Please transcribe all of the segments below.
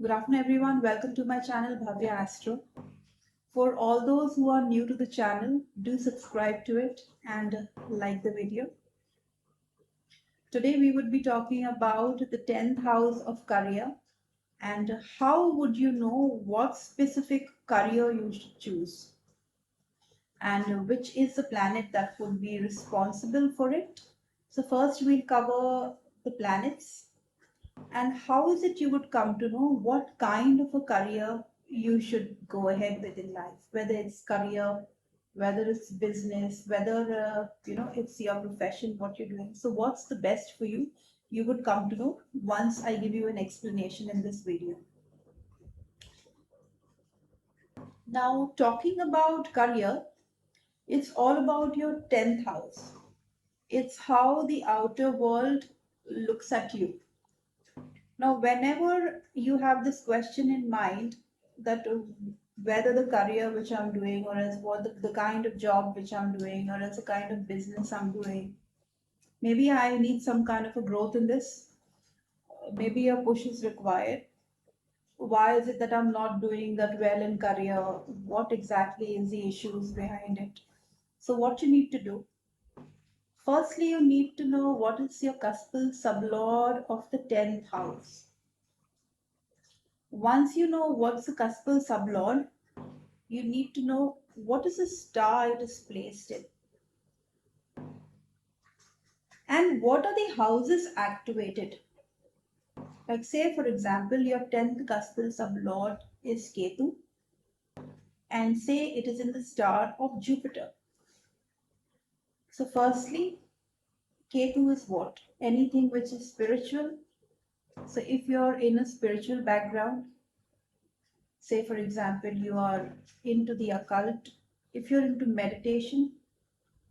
Good afternoon, everyone. Welcome to my channel, Bhavya Astro. For all those who are new to the channel, do subscribe to it and like the video. Today, we would be talking about the 10th house of career and how would you know what specific career you should choose and which is the planet that would be responsible for it. So, first, we'll cover the planets. And how is it you would come to know what kind of a career you should go ahead with in life? Whether it's career, whether it's business, whether it's your profession, what you're doing. So what's the best for you? You would come to know once I give you an explanation in this video. Now, talking about career, it's all about your 10th house. It's how the outer world looks at you. Now, whenever you have this question in mind that whether the career which I'm doing, or as what the kind of job which I'm doing, or as the kind of business I'm doing, maybe I need some kind of a growth in this, maybe a push is required. Why is it that I'm not doing that well in career? What exactly is the issues behind it? So, what you need to do, firstly, you need to know what is your Cusp Sublord of the 10th house. Once you know what's the Cuspal Sublord, you need to know what is the star it is placed in and what are the houses activated. Like, say, for example, your 10th Cuspal Sublord is Ketu, and say it is in the star of Jupiter. So, firstly, Ketu is what? Anything which is spiritual. So, if you're in a spiritual background, say, for example, you are into the occult, if you're into meditation,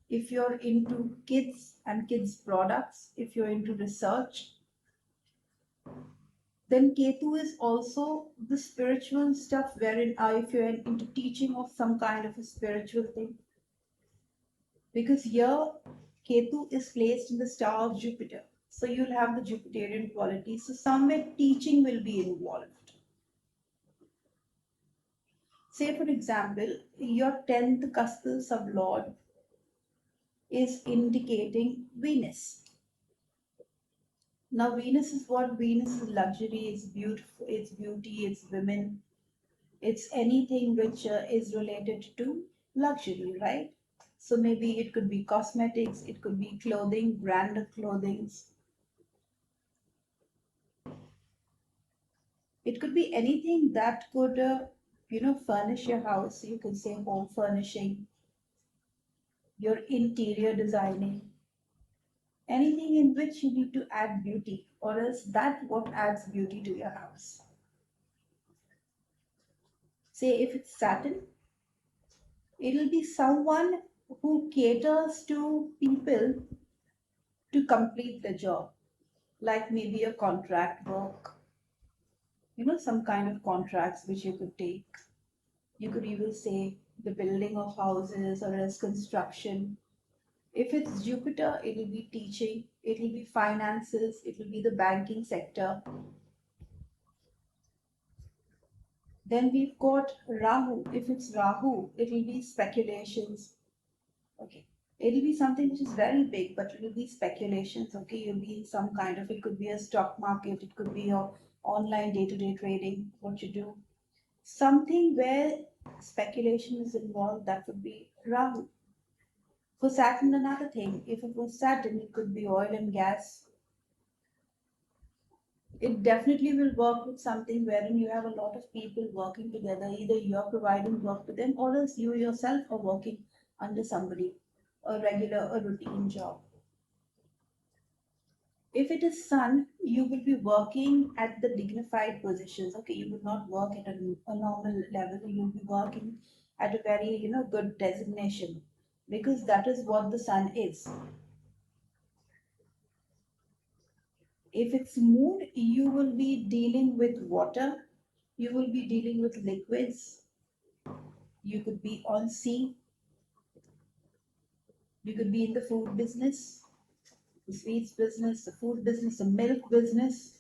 if you're into kids and kids products, if you're into research, then Ketu is also the spiritual stuff wherein if you're into teaching of some kind of a spiritual thing. Because here Ketu is placed in the star of Jupiter. So you'll have the Jupiterian quality. So somewhere teaching will be involved. Say for example, your 10th Cuspal Sublord is indicating Venus. Now, Venus is what? Venus is luxury, it's beautiful, it's beauty, it's women, it's anything which is related to luxury, right? So maybe it could be cosmetics, it could be clothing, brand of clothing, it could be anything that could, furnish your house. You could say home furnishing, your interior designing, anything in which you need to add beauty, or else that what adds beauty to your house. Say if it's Saturn, it'll be someone who caters to people to complete the job, like maybe a contract work, some kind of contracts which you could take. You could even say the building of houses or as construction. If it's Jupiter, it'll be teaching, it'll be finances, it'll be the banking sector. Then we've got Rahu. If it's Rahu, it'll be speculations. Okay. It'll be something which is very big, but it'll be speculations. Okay. You'll be in some kind of, it could be a stock market, it could be your online day to day trading, what you do. Something where speculation is involved, that would be Rahu. For Saturn, another thing. If it was Saturn, it could be oil and gas. It definitely will work with something wherein you have a lot of people working together. Either you're providing work to them, or else you yourself are working under somebody, a regular, a routine job. If it is Sun, you will be working at the dignified positions. Okay, you will not work at a normal level. You'll be working at a very, good designation, because that is what the Sun is. If it's Moon, you will be dealing with water. You will be dealing with liquids. You could be on sea. You could be in the food business, the sweets business, the food business, the milk business.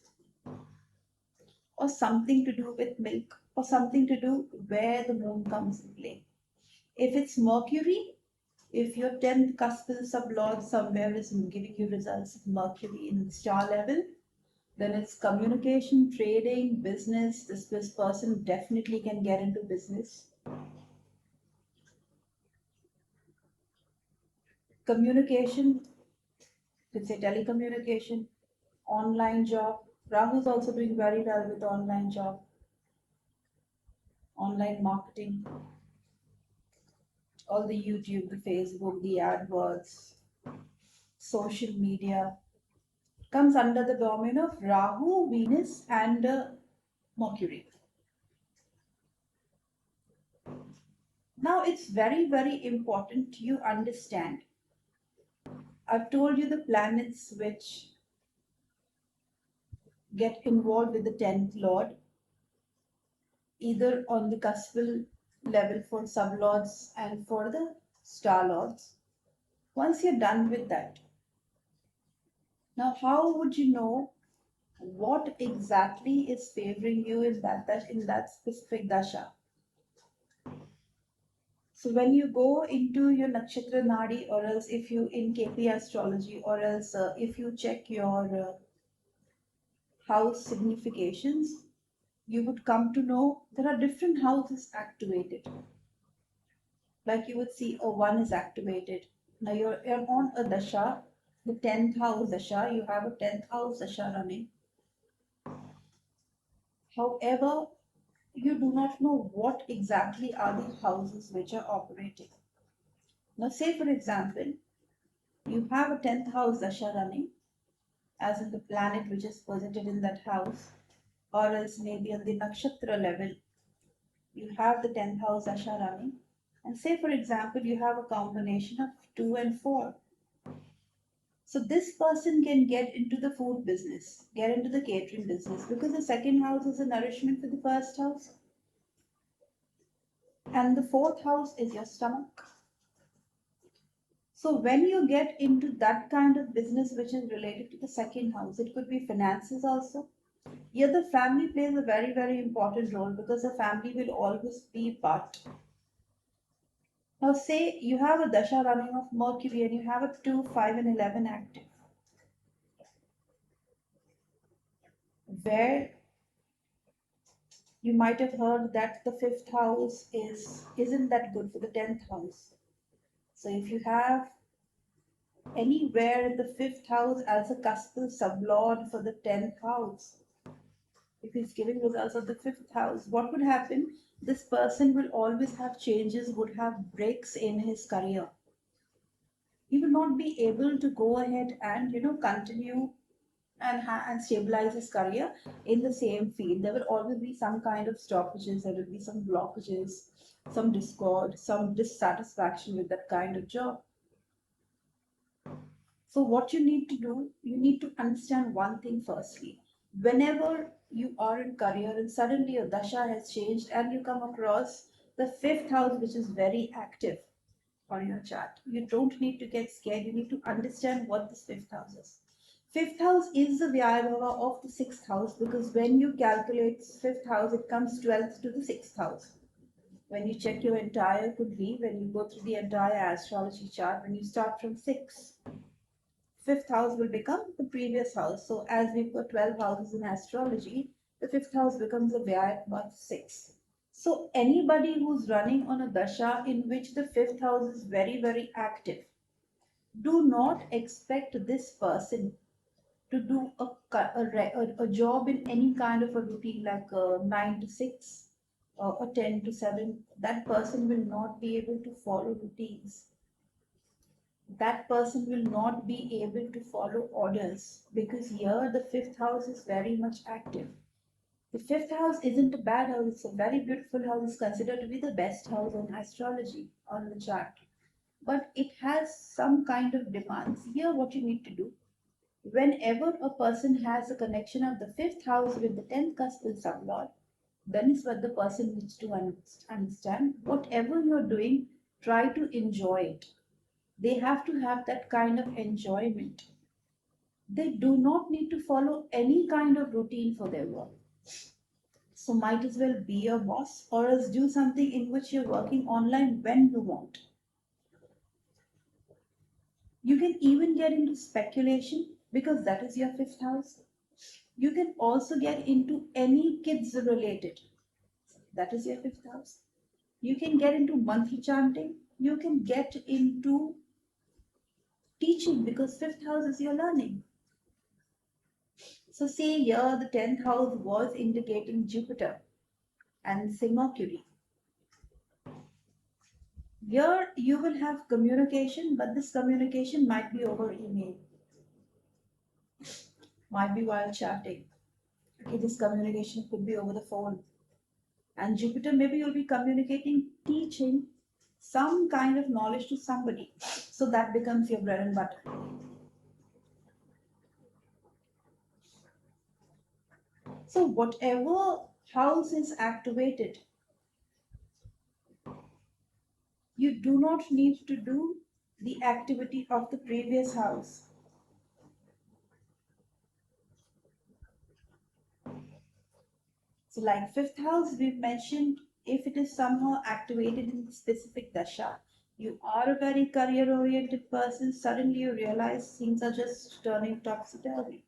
or something to do with milk, or something to do where the moon comes in play. If it's Mercury, if your 10th cusp sublord somewhere is giving you results of Mercury in the star level, then it's communication, trading, business. This person definitely can get into business. Communication, let's say telecommunication, online job. Rahu is also doing very well with online job, online marketing, all the YouTube, the Facebook, the AdWords, social media comes under the domain of Rahu, Venus, and Mercury. Now it's very, very important you understand. I've told you the planets which get involved with the 10th lord, either on the cuspal level for sublords and for the star lords. Once you're done with that, now how would you know what exactly is favoring you in that specific dasha? So when you go into your nakshatra nadi, or else if you in KP astrology, or else if you check your house significations, you would come to know there are different houses activated. Like you would see, oh, one is activated. Now you're on a dasha, the 10th house dasha, you have a 10th house dasha running. However, you do not know what exactly are the houses which are operating. Now, say for example, you have a 10th house dasha running, as in the planet which is posited in that house, or else maybe on the nakshatra level, you have the 10th house dasha running. And say, for example, you have a combination of 2 and 4. So this person can get into the food business, get into the catering business, because the second house is a nourishment for the first house. And the fourth house is your stomach. So when you get into that kind of business which is related to the second house, it could be finances also. Here the family plays a very, very important role, because the family will always be part. Now say you have a dasha running of Mercury and you have a 2, 5 and 11 active, where you might have heard that the fifth house isn't that good for the 10th house. So if you have anywhere the fifth house as a cuspal sublord for the 10th house, if he's giving results of the fifth house, what would happen? This person will always have changes, would have breaks in his career. He will not be able to go ahead and continue and stabilize his career in the same field. There will always be some kind of stoppages, there will be some blockages, some discord, some dissatisfaction with that kind of job. So what you need to do, you need to understand one thing firstly. Whenever you are in career and suddenly your dasha has changed and you come across the fifth house which is very active on your chart, you don't need to get scared. You need to understand what this fifth house is. Fifth house is the Vyayabhava of the sixth house, because when you calculate fifth house, it comes 12th to the sixth house. When you check your entire kundli, when you go through the entire astrology chart, when you start from 6, fifth house will become the previous house. So as we've got 12 houses in astrology, the fifth house becomes the Vyayabhava of 6. So anybody who's running on a dasha in which the fifth house is very, very active, do not expect this person to do a job in any kind of a routine like a 9 to 6 or a 10 to 7. That person will not be able to follow routines. That person will not be able to follow orders, because here the fifth house is very much active. The fifth house isn't a bad house, it's a very beautiful house. It's considered to be the best house on astrology on the chart. But it has some kind of demands. Here, what you need to do, whenever a person has a connection of the fifth house with the 10th cuspal sublord, then is what the person needs to understand. Whatever you're doing, try to enjoy it. They have to have that kind of enjoyment. They do not need to follow any kind of routine for their work. So might as well be your boss or else do something in which you're working online when you want. You can even get into speculation because that is your fifth house. You can also get into any kids related. That is your fifth house. You can get into mantra chanting. You can get into teaching because fifth house is your learning. So say here the 10th house was indicating Jupiter and say Mercury. Here you will have communication, but this communication might be over email, might be while chatting. Okay, this communication could be over the phone. And Jupiter, maybe you'll be communicating, teaching some kind of knowledge to somebody. So that becomes your bread and butter. So whatever house is activated, you do not need to do the activity of the previous house. So like fifth house, we've mentioned if it is somehow activated in specific dasha, you are a very career oriented person, suddenly you realize things are just turning topsy-turvy.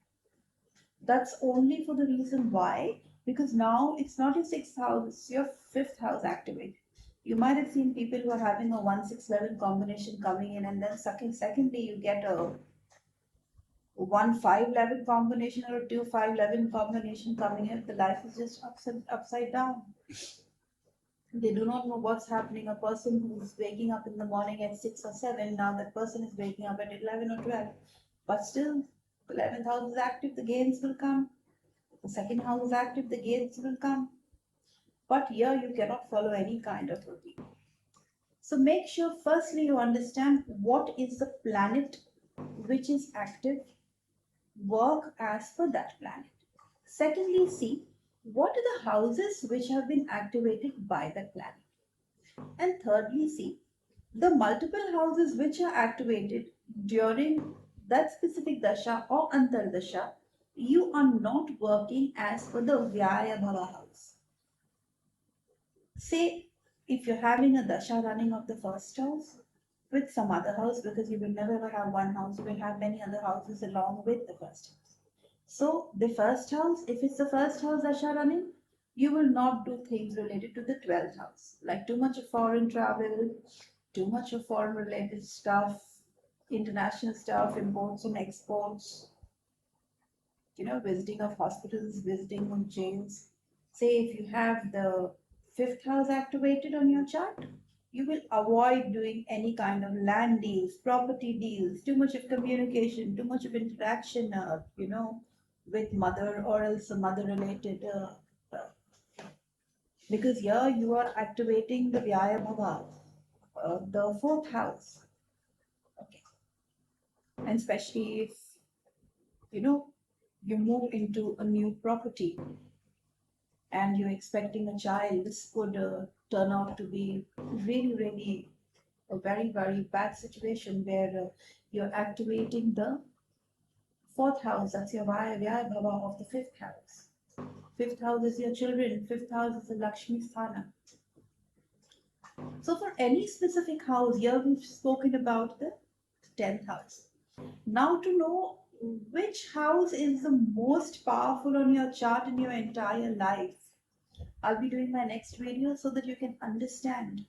That's only for the reason why, because now it's not your sixth house, it's your fifth house activated. You might have seen people who are having a 1-6-11 combination coming in, and then secondly, you get a 1-5-11 combination or a 2-5-11 combination coming in. The life is just upside down. They do not know what's happening. A person who's waking up in the morning at 6 or 7, now that person is waking up at 11 or 12. But still, 11th house is active, the gains will come. The second house is active, the gains will come. But here you cannot follow any kind of routine. So make sure firstly you understand what is the planet which is active, work as per that planet. Secondly, see what are the houses which have been activated by that planet. And thirdly, see the multiple houses which are activated during that specific dasha or antardasha. You are not working as per the Vyaya Bhava house. Say if you're having a dasha running of the first house with some other house, because you will never ever have one house, you will have many other houses along with the first house. So the first house, if it's the first house dasha running, you will not do things related to the 12th house, like too much of foreign travel, too much of foreign related stuff, international stuff, imports and exports, visiting of hospitals, visiting of jails. Say if you have the fifth house activated on your chart, you will avoid doing any kind of land deals, property deals, too much of communication, too much of interaction, with mother or else a mother related. Because here you are activating the Vyaya Bhava, the fourth house. Okay. And especially if, you know, you move into a new property and you're expecting a child, this could turn out to be really, really a very, very bad situation where you're activating the fourth house. That's your Vyaya Bhava of the fifth house. Fifth house is your children. Fifth house is the Lakshmi Sthana. So for any specific house, here we've spoken about the 10th house. Now to know which house is the most powerful on your chart in your entire life, I'll be doing my next video so that you can understand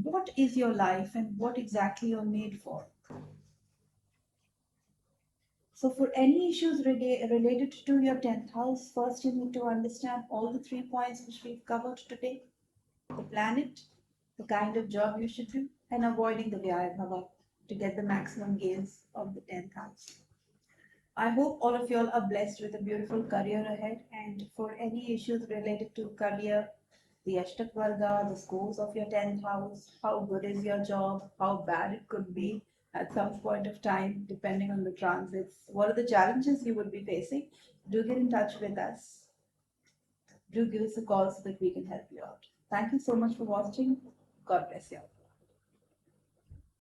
what is your life and what exactly you're made for. So for any issues related to your 10th house, first you need to understand all the 3 points which we've covered today. The planet, the kind of job you should do, and avoiding the Vyaya Bhava to get the maximum gains of the 10th house. I hope all of you all are blessed with a beautiful career ahead, and for any issues related to career, the Ashtak Varga, the scores of your 10th house, how good is your job, how bad it could be at some point of time, depending on the transits, what are the challenges you would be facing, do get in touch with us. Do give us a call so that we can help you out. Thank you so much for watching. God bless you.